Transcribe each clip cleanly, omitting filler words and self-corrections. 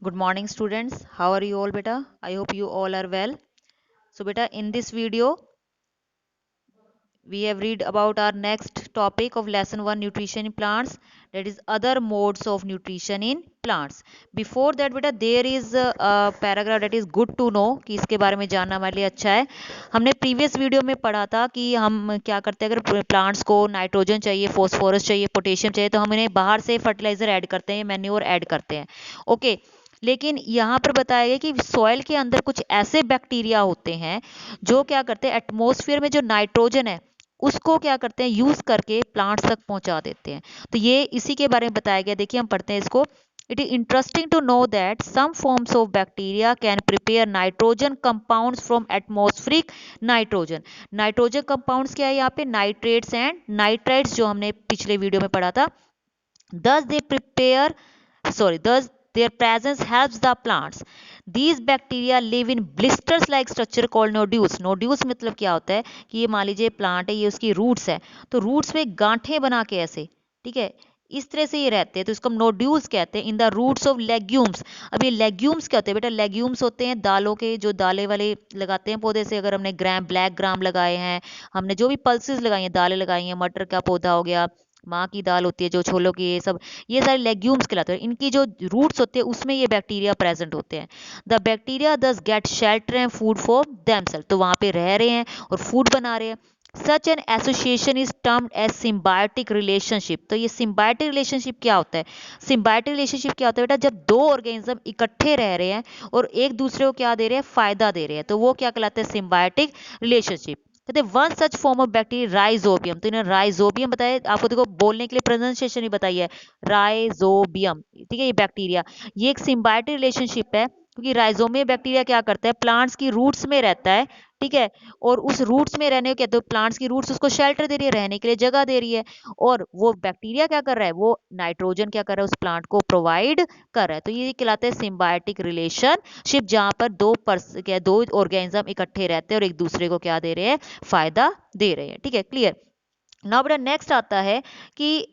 Good morning, students. How are you all, beta? I hope you all are well. So, beta, in this video, we have read about our next topic of lesson 1 nutrition in plants, that is other modes of nutrition in plants. Before that, beta, there is a paragraph that is good to know कि इसके बारे में जानना हमारे लिए अच्छा है. हमने प्रीवियस वीडियो में पढ़ा था कि हम क्या करते हैं, अगर प्लांट्स को नाइट्रोजन चाहिए, फॉस्फोरस चाहिए, पोटेशियम चाहिए, तो हम इन्हें बाहर से फर्टिलाइजर ऐड करते हैं, मैन्योर ऐड करते हैं. ओके, लेकिन यहाँ पर बताया गया कि सॉइल के अंदर कुछ ऐसे बैक्टीरिया होते हैं जो क्या करते हैं, एटमॉस्फेयर में जो नाइट्रोजन है उसको क्या करते हैं, यूज करके प्लांट्स तक पहुंचा देते हैं. तो ये इसी के बारे में बताया गया. देखिए हम पढ़ते हैं इसको. It is interesting to know that some forms of bacteria can prepare nitrogen compounds from atmospheric nitrogen. Nitrogen compounds क्या है यहाँ पे, नाइट्रेट्स एंड नाइट्राइट्स, जो हमने पिछले वीडियो में पढ़ा था. thus they prepare thus their presence helps the plants. These bacteria live in blisters like structure called nodules. nodules मतलब क्या होता है कि ये मान लीजिए प्लांट है, ये उसकी रूट्स है, तो रूट्स में गांठें बना के ऐसे, ठीक है, इस तरह से ये रहते हैं, तो इसको हम नोड्यूल्स कहते हैं. In the roots of legumes. अब ये लेग्यूम्स क्या होते हैं बेटा, लेग्यूम्स होते हैं दालों के, जो दालें वाले लगाते हैं पौधे से. अगर हमने ग्राम ब्लैक ग्राम लगाए हैं, हमने जो भी पल्सेस लगाई हैं, दालें लगाई हैं, मटर का पौधा हो गया, माँ की दाल होती है जो छोलों की, ये सब, ये सारे लेग्यूम्स कहलाते हैं. इनकी जो रूट्स होते हैं उसमें ये बैक्टीरिया प्रेजेंट होते हैं. The bacteria thus get shelter and food for themselves. तो वहां पे रह रहे हैं और फूड बना रहे हैं. Such an association is termed as symbiotic relationship. तो ये सिम्बायोटिक रिलेशनशिप क्या होता है, सिम्बायोटिक रिलेशनशिप क्या होता है बेटा, जब दो ऑर्गेनिज्म इकट्ठे रह रहे हैं और एक दूसरे को क्या दे रहे हैं, फायदा दे रहे हैं, तो वो क्या कहलाता है, सिम्बायोटिक रिलेशनशिप. कहते हैं one such form of bacteria rhizobium. तो इन्होंने राइजोबियम बताया आपको, देखो बोलने के लिए प्रोनाउंसिएशन ही बताई है, राइजोबियम. ठीक है, ये बैक्टीरिया, ये एक सिम्बायोटिक रिलेशनशिप है, क्योंकि राइजोबियम बैक्टीरिया क्या करता है, प्लांट्स की रूट्स में रहता है. ठीक है, और उस रूट्स में रहने को कहते हैं, प्लांट्स की रूट्स उसको शेल्टर दे रही है, रहने के लिए जगह दे रही है, और वो बैक्टीरिया क्या कर रहा है, वो नाइट्रोजन क्या कर रहा है, उस प्लांट को प्रोवाइड कर रहा है. तो ये कहलाता है सिम्बायोटिक रिलेशनशिप, जहां पर दो ऑर्गेनिज्म इकट्ठे रहते हैं और एक दूसरे को क्या दे रहे हैं, फायदा दे रहे हैं. ठीक है, क्लियर. नाउ बेटा नेक्स्ट आता है कि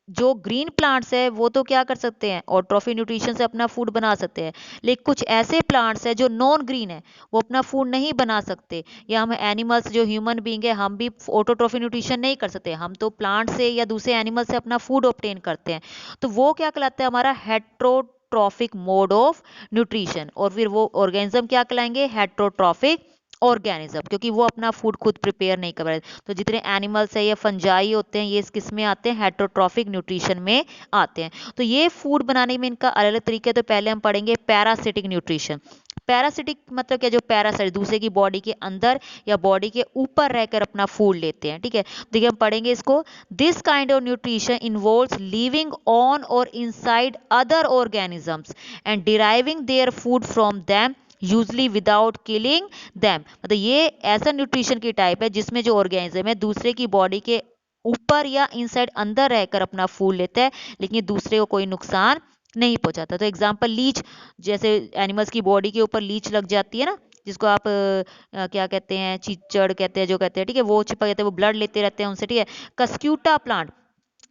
जो ग्रीन प्लांट्स है वो तो क्या कर सकते हैं, ऑटोट्रॉफिक न्यूट्रिशन से अपना फूड बना सकते हैं, लेकिन कुछ ऐसे प्लांट्स है जो नॉन ग्रीन है, वो अपना फूड नहीं बना सकते. या हम एनिमल्स, जो ह्यूमन बींग है, हम भी ऑटोट्रॉफिक न्यूट्रिशन नहीं कर सकते, हम तो प्लांट से या दूसरे एनिमल से अपना फूड ऑब्टेन करते हैं. तो वो क्या कहलाता है, हमारा हेट्रोट्रॉफिक मोड ऑफ न्यूट्रिशन. और फिर वो ऑर्गेनिज्म क्या कहलाएंगे, हेट्रोट्रॉफिक ऑर्गेनिज्म, क्योंकि वो अपना फूड खुद प्रिपेयर नहीं कर रहे. तो जितने एनिमल्स है, ये फंजाई होते हैं, ये किस में आते हैं, हेट्रोट्रॉफिक न्यूट्रिशन में आते हैं. तो ये फूड बनाने में इनका अलग अलग तरीके. तो पहले हम पढ़ेंगे पैरासिटिक न्यूट्रिशन. पैरासिटिक मतलब क्या, जो पैरासाइट दूसरे की बॉडी के अंदर या बॉडी के ऊपर रहकर अपना फूड लेते हैं. ठीक है, देखिए हम पढ़ेंगे इसको. This kind of nutrition involves living on or inside other organisms and deriving their food from them usually without killing them. मतलब ये ऐसा न्यूट्रिशन की टाइप है जिसमें जो ऑर्गेनिज्म है दूसरे की बॉडी के ऊपर या इनसाइड अंदर रहकर अपना फूड लेता है, लेकिन दूसरे को कोई नुकसान नहीं पहुंचाता. तो एग्जांपल लीच, जैसे एनिमल्स की बॉडी के ऊपर लीच लग जाती है ना, जिसको आप क्या कहते हैं, चीचड़ कहते हैं, जो कहते हैं, ठीक है, वो चिपक जाते हैं, वो ब्लड लेते रहते हैं उनसे. ठीक है, कस्क्यूटा प्लांट,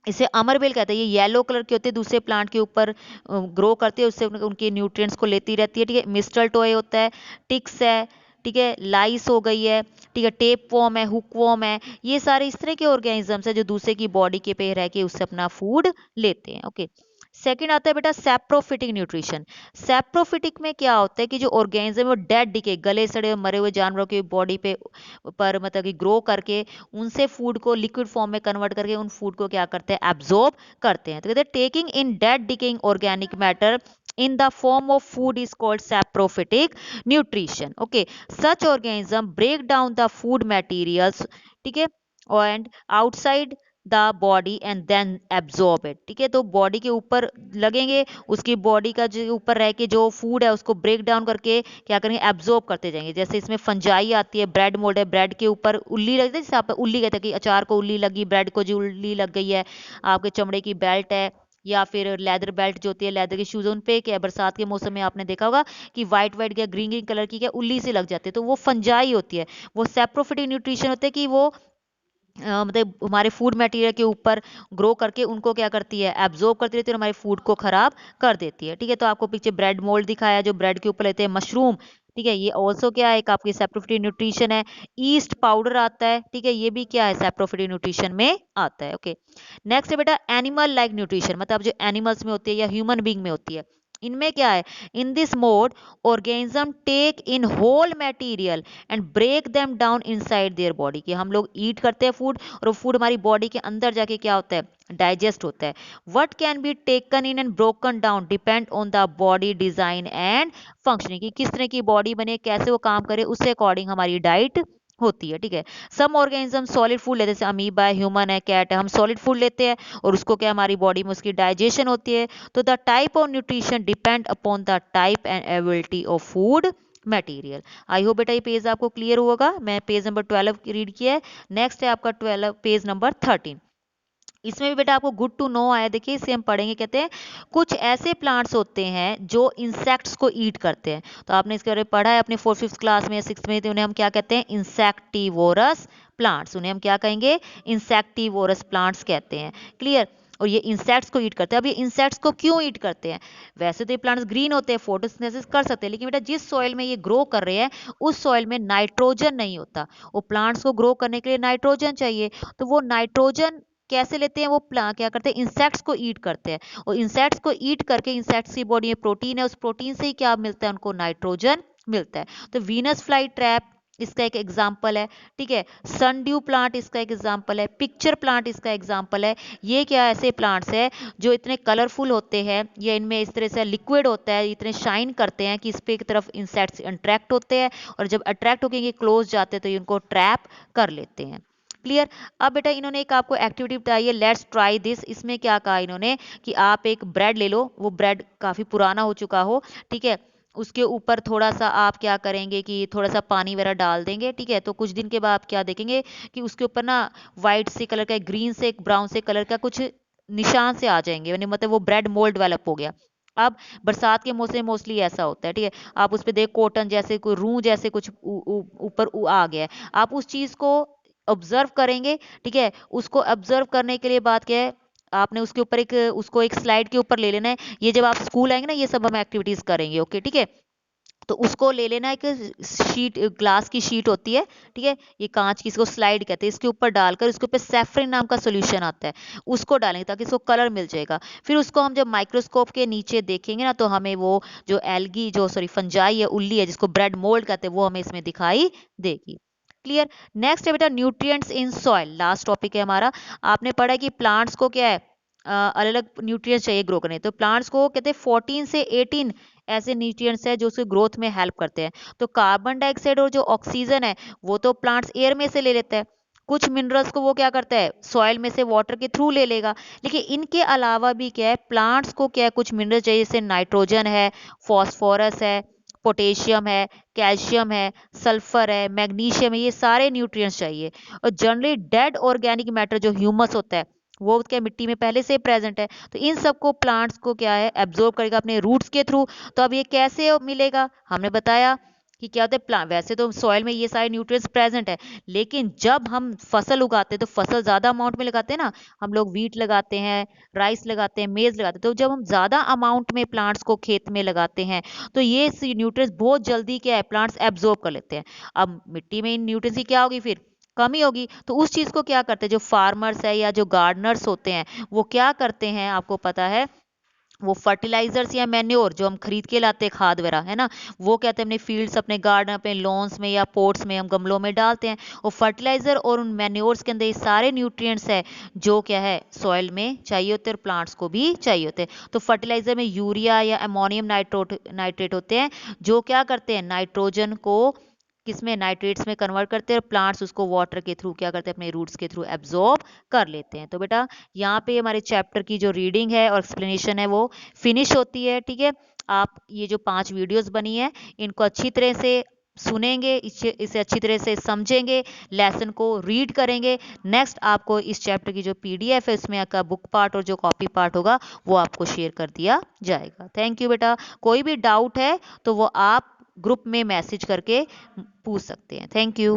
इसे अमरबेल कहते हैं, ये येलो कलर के होते हैं, दूसरे प्लांट के ऊपर ग्रो करते हैं, उससे उनके न्यूट्रिएंट्स को लेती रहती है. ठीक है, मिस्टल टॉय होता है, टिक्स है, ठीक है, लाइस हो गई है, ठीक है, टेप वॉर्म है, हुक वॉर्म है, ये सारे इस तरह के ऑर्गेनिजम्स है जो दूसरे की बॉडी के पे रह के उससे अपना फूड लेते हैं. ओके, सेकंड आता है बेटा सैप्रोफिटिक न्यूट्रिशन. सैप्रोफिटिक में क्या होता है कि जो ऑर्गेनिज्म है वो डेड डिके, गले सड़े मरे हुए जानवरों की बॉडी पे पर मतलब कि ग्रो करके उनसे फूड को लिक्विड फॉर्म में कन्वर्ट करके उन फूड को क्या करते हैं, एब्जॉर्ब करते हैं. तो कहते हैं taking in dead decaying organic matter in the form of food is called saprophytic nutrition. Okay, such organism break down the food materials, ठीक है, and outside the body and then absorb it. ठीक है, तो body के ऊपर लगेंगे, उसकी body का जो ऊपर रह के जो फूड है उसको ब्रेक डाउन करके क्या करेंगे, एब्जॉर्ब करते जाएंगे. जैसे इसमें फंजाई आती है, ब्रेड मोल्ड है, ब्रेड के ऊपर उल्ली लगती है, जैसे आप उल्ली कहते हैं कि अचार को उल्ली लगी, ब्रेड को जो उल्ली लग गई है, आपके चमड़े की बेल्ट है या फिर लेदर बेल्ट जो होती है, लेदर के शूज, उन पे क्या बरसात के मौसम में आपने देखा होगा कि व्हाइट व्हाइट या ग्रीन ग्रीन कलर की क्या उल्ली से लग जाती है, तो वो फंजाई होती है. वो सैप्रोफिटिक न्यूट्रिशन होते हैं कि वो मतलब हमारे फूड मटेरियल के ऊपर ग्रो करके उनको क्या करती है, एब्जॉर्ब करती रहती है और हमारे फूड को खराब कर देती है। ठीक है, तो आपको पीछे ब्रेड मोल्ड दिखाया जो ब्रेड के ऊपर लेते हैं मशरूम। ठीक है, ये ऑल्सो क्या है, एक आपकी सैप्रोफिटिक न्यूट्रिशन है। ईस्ट पाउडर आता है, ठीक है, ये भी क्या है, सैप्रोफिटिक न्यूट्रिशन में आता है। ओके, नेक्स्ट है बेटा एनिमल लाइक न्यूट्रिशन, मतलब जो एनिमल्स में होती है या ह्यूमन बींग में होती है। इनमें क्या है, in this mode organism take in whole material and break them down inside their body, कि हम लोग ईट करते हैं फूड और वो फूड हमारी बॉडी के अंदर जाके क्या होता है, डाइजेस्ट होता है। What can be taken in and broken down depend on the body design and functioning, कि किस तरह की बॉडी बने, कैसे वो काम करे, उससे अकॉर्डिंग हमारी डाइट होती है। ठीक है, सम ऑर्गेनिज्म सॉलिड फूड लेते हैं, जैसे अमीबा है, ह्यूमन है, कैट है, हम सॉलिड फूड लेते हैं और उसको क्या हमारी बॉडी में उसकी डाइजेशन होती है। तो the type of nutrition depend upon the type and ability of food material. I hope बेटा ये पेज आपको क्लियर होगा। मैं पेज नंबर 12 रीड किया है। नेक्स्ट है आपका 12 पेज नंबर 13। इसमें भी बेटा आपको गुड टू नो आया, देखिए इसे हम पढ़ेंगे। कहते हैं कुछ ऐसे प्लांट्स होते हैं जो इंसेक्ट्स को ईट करते हैं। तो आपने इसके बारे में पढ़ा है अपने 4th 5th क्लास में या 6th में, तो उन्हें हम क्या कहते हैं, इंसेक्टिवोरस प्लांट्स। उन्हें हम क्या कहेंगे, इंसेक्टिवोरस प्लांट्स कहते हैं। क्लियर, और ये इंसेक्ट्स को ईट करते हैं। अब ये इंसेक्ट्स को क्यों ईट करते हैं, वैसे तो ये प्लांट्स ग्रीन होते हैं, फोटोसिंथेसिस कर सकते हैं, लेकिन बेटा जिस सॉइल में ये ग्रो कर रहे हैं उस सॉइल में नाइट्रोजन नहीं होता। वो प्लांट्स को ग्रो करने के लिए नाइट्रोजन चाहिए, तो वो नाइट्रोजन कैसे लेते हैं, वो क्या करते हैं, इंसेक्ट्स को ईट करते हैं। और इंसेक्ट्स को ईट करके, इंसेक्ट्स की बॉडी में प्रोटीन है, उस प्रोटीन से ही क्या मिलता है, उनको नाइट्रोजन मिलता है। तो वीनस फ्लाई ट्रैप इसका एक एग्जाम्पल है। ठीक है, सनड्यू प्लांट इसका एक एग्जाम्पल है, पिक्चर प्लांट इसका एग्जाम्पल है। ये क्या ऐसे प्लांट्स है जो इतने कलरफुल होते हैं, या इनमें इस तरह से लिक्विड होता है, इतने शाइन करते हैं कि इस पे की तरफ इंसेक्ट्स अट्रैक्ट होते हैं, और जब अट्रैक्ट होकर ये क्लोज जाते हैं तो इनको ट्रैप कर लेते हैं। क्लियर। अब बेटा इन्होंने एक आपको एक्टिविटी बताई है, लेट्स ट्राई दिस। इसमें क्या कहा इन्होंने कि आप एक ब्रेड ले लो, वो ब्रेड काफी पुराना हो चुका हो, ठीक है, उसके ऊपर थोड़ा सा आप क्या करेंगे कि थोड़ा सा पानी वगैरह डाल देंगे। ठीक है, तो कुछ दिन के बाद आप क्या देखेंगे कि उसके ऊपर ना व्हाइट से कलर का, ग्रीन से ब्राउन से कलर का कुछ निशान से आ जाएंगे, यानी मतलब वो ब्रेड मोल्ड डेवलप हो गया। अब बरसात के मौसम में मोस्टली ऐसा होता है। ठीक है, आप उस पे देख कॉटन जैसे कोई रूह जैसे कुछ ऊपर आ गया है, आप उस चीज को ऑब्जर्व करेंगे। ठीक है, उसको ऑब्जर्व करने के लिए बात क्या है, आपने उसके ऊपर एक, उसको एक स्लाइड के ऊपर ले लेना है। ये जब आप स्कूल आएंगे ना, ये सब हम एक्टिविटीज करेंगे। ओके, ठीक है, तो उसको ले लेना, एक शीट, ग्लास की शीट होती है, ठीक है, ये कांच की, इसको स्लाइड कहते हैं, इसके ऊपर डालकर इसके ऊपर सैफरिन नाम का सोल्यूशन आता है, उसको डालेंगे ताकि इसको कलर मिल जाएगा। फिर उसको हम जब माइक्रोस्कोप के नीचे देखेंगे ना, तो हमें वो जो एल्गी, जो सॉरी फंजाई है, उल्ली है, जिसको ब्रेड मोल्ड कहते हैं, वो हमें इसमें दिखाई देगी। क्लियर। नेक्स्ट है बेटा nutrients in soil, last topic है हमारा। आपने पढ़ा है कि प्लांट्स को क्या है, अलग अलग न्यूट्रिएंट्स चाहिए ग्रो करने, तो प्लांट्स को कहते हैं 14 से 18 ऐसे न्यूट्रिएंट्स है जो उसके ग्रोथ में हेल्प करते हैं। तो कार्बन डाइऑक्साइड और जो ऑक्सीजन है वो तो प्लांट्स एयर में से ले लेते हैं, कुछ मिनरल्स को वो क्या करता है, सॉइल में से वाटर के थ्रू ले लेगा। लेकिन इनके अलावा भी क्या है, प्लांट्स को क्या है, कुछ मिनरल्स चाहिए, जैसे नाइट्रोजन है, फॉस्फोरस है, पोटेशियम है, कैल्शियम है, सल्फर है, मैग्नीशियम है, ये सारे न्यूट्रिएंट्स चाहिए। और जनरली डेड ऑर्गेनिक मैटर जो ह्यूमस होता है वो क्या मिट्टी में पहले से प्रेजेंट है, तो इन सबको प्लांट्स को क्या है, एब्जॉर्ब करेगा अपने रूट्स के थ्रू। तो अब ये कैसे मिलेगा, हमने बताया कि क्या होता है, प्लांट वैसे तो सॉइल में ये सारे न्यूट्रिएंट्स प्रेजेंट है, लेकिन जब हम फसल उगाते हैं तो फसल ज्यादा अमाउंट में लगाते हैं ना, हम लोग व्हीट लगाते हैं, राइस लगाते हैं, मेज लगाते हैं, तो जब हम ज्यादा अमाउंट में प्लांट्स को खेत में लगाते हैं तो ये न्यूट्रिएंट्स बहुत जल्दी क्या है, प्लांट्स एब्जॉर्ब कर लेते हैं। अब मिट्टी में इन न्यूट्रिएंट्स की क्या होगी, फिर कमी होगी। तो उस चीज को क्या करते हैं, जो फार्मर्स है या जो गार्डनर्स होते हैं वो क्या करते हैं, आपको पता है, वो फर्टिलाइजर्स या मैन्योर जो हम खरीद के लाते हैं, खाद वगैरह है ना, वो कहते हैं अपने फील्ड्स, अपने गार्डन, अपने लॉन्स में या पोर्ट्स में हम गमलों में डालते हैं। वो फर्टिलाइजर और उन मैन्योर्स के अंदर ये सारे न्यूट्रिएंट्स है जो क्या है, सॉइल में चाहिए होते हैं और प्लांट्स को भी चाहिए होते हैं। तो फर्टिलाइजर में यूरिया या अमोनियम नाइट्रेट होते हैं जो क्या करते हैं, नाइट्रोजन को किसमें, नाइट्रेट्स में कन्वर्ट करते हैं, और प्लांट्स उसको वाटर के थ्रू क्या करते हैं, अपने रूट्स के थ्रू एब्जॉर्ब कर लेते हैं। तो बेटा यहाँ पे हमारे चैप्टर की जो रीडिंग है और एक्सप्लेनेशन है वो फिनिश होती है। ठीक है, आप ये जो 5 वीडियोस बनी है इनको अच्छी तरह से सुनेंगे, इसे अच्छी तरह से समझेंगे, लेसन को रीड करेंगे। नेक्स्ट आपको इस चैप्टर की जो पीडीएफ है उसमें आपका बुक पार्ट और जो कॉपी पार्ट होगा वो आपको शेयर कर दिया जाएगा। थैंक यू बेटा। कोई भी डाउट है तो वो आप ग्रुप में मैसेज करके पूछ सकते हैं। Thank you.